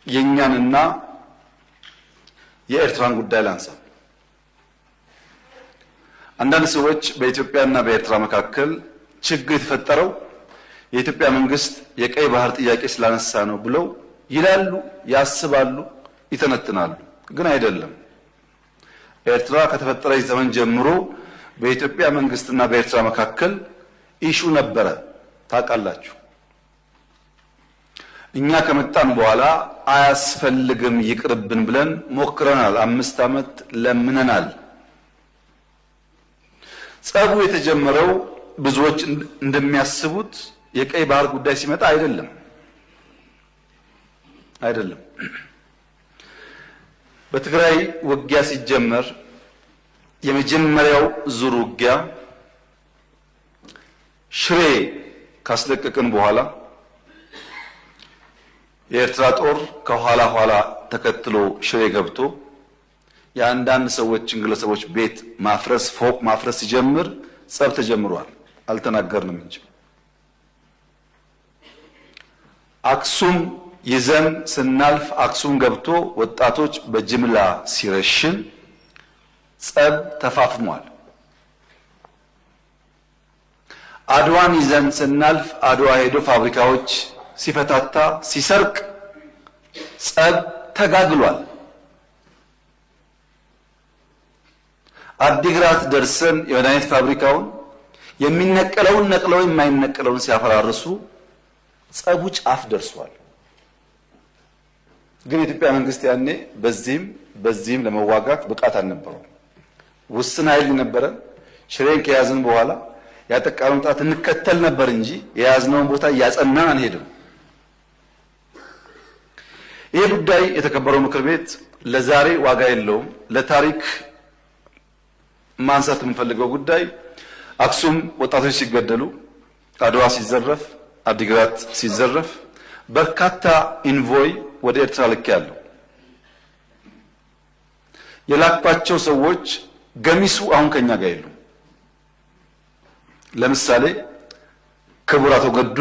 የኛንና የኤርትራን ጉዳይ ላንሳ። አንዳንድ ሰዎች በኢትዮጵያና በኤርትራ መካከል ችግር የተፈጠረው የኢትዮጵያ መንግስት የቀይ ባህር ጥያቄ ስላነሳ ነው ብለው ይላሉ፣ ያስባሉ፣ ይተነትናሉ። ግን አይደለም። ኤርትራ ከተፈጠረች ዘመን ጀምሮ በኢትዮጵያ መንግስትና በኤርትራ መካከል ኢሹ ነበረ፣ ታውቃላችሁ። እኛ ከመጣን በኋላ አያስፈልግም ይቅርብን ብለን ሞክረናል። 5 ዓመት ለምነናል። ጸቡ የተጀመረው ብዙዎች እንደሚያስቡት የቀይ ባህር ጉዳይ ሲመጣ አይደለም። በትግራይ ውጊያ ሲጀመር የመጀመሪያው ዙር ውጊያ ሽሬ ካስለቀቅን በኋላ የኤርትራ ጦር ከኋላ ተከትሎ ሽሬ ገብቶ የአንዳንድ ሰዎችን ግለሰቦች ቤት ማፍረስ፣ ፎቅ ማፍረስ ሲጀምር ጸብ ተጀምሯል። አልተናገርንም እንጂ አክሱም ይዘን ስናልፍ አክሱም ገብቶ ወጣቶች በጅምላ ሲረሽን ጸብ ተፋፍሟል። አድዋን ይዘን ስናልፍ አድዋ ሄዶ ፋብሪካዎች ሲፈታታ ሲሰርቅ ጸብ ተጋግሏል። አዲግራት ደርሰን የመድኃኒት ፋብሪካውን የሚነቀለውን ነቅለው የማይነቀለውን ሲያፈራርሱ ጸቡ ጫፍ ደርሷል። ግን የኢትዮጵያ መንግስት ያኔ በዚህም ለመዋጋት ብቃት አልነበረው። ውስን ኃይል ነበረ። ሽሬን ከያዝን በኋላ ያጠቃነውን ጣት እንከተል ነበር እንጂ የያዝነውን ቦታ እያጸናን አንሄድም። ይህ ጉዳይ የተከበረው ምክር ቤት ለዛሬ ዋጋ የለውም። ለታሪክ ማንሳት የምንፈልገው ጉዳይ አክሱም ወጣቶች ሲገደሉ፣ አድዋ ሲዘረፍ፣ አዲግራት ሲዘረፍ በርካታ ኢንቮይ ወደ ኤርትራ ልክ ያለው የላኳቸው ሰዎች ገሚሱ አሁን ከኛ ጋር የሉ። ለምሳሌ ክቡር አቶ ገዱ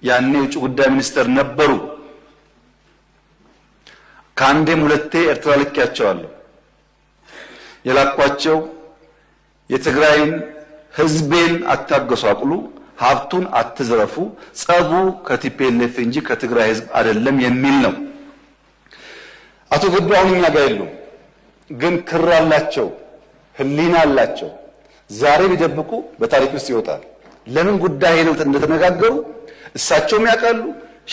ያኔ የውጭ ጉዳይ ሚኒስተር ነበሩ። ከአንዴም ሁለቴ ኤርትራ ልኬያቸዋለሁ። የላኳቸው የትግራይን ህዝቤን አታገሷቅሉ፣ ሀብቱን አትዝረፉ፣ ጸቡ ከቲፒኤልኤፍ እንጂ ከትግራይ ህዝብ አይደለም የሚል ነው። አቶ ገዱ አሁን እኛ ጋር የሉም። ግን ክር አላቸው፣ ህሊና አላቸው። ዛሬ ቢደብቁ በታሪክ ውስጥ ይወጣል። ለምን ጉዳይ ሄደው እንደተነጋገሩ እሳቸውም ያውቃሉ፣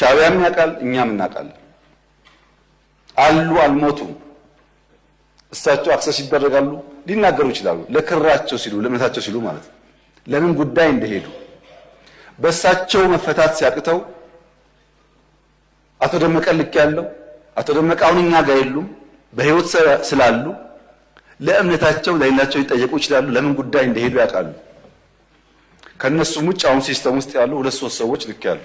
ሻዕቢያም ያውቃል፣ እኛም እናውቃለን። አሉ፣ አልሞቱም። እሳቸው አክሰስ ይደረጋሉ፣ ሊናገሩ ይችላሉ። ለክራቸው ሲሉ፣ ለእምነታቸው ሲሉ ማለት ነው። ለምን ጉዳይ እንደሄዱ በእሳቸው መፈታት ሲያቅተው አቶ ደመቀ ልክ ያለው አቶ ደመቀ አሁን እኛ ጋር የሉም። በህይወት ስላሉ ለእምነታቸው ለሌላቸው ሊጠየቁ ይችላሉ። ለምን ጉዳይ እንደሄዱ ያውቃሉ። ከነሱም ውጭ አሁን ሲስተም ውስጥ ያሉ 2-3 ሰዎች ልክ ያሉ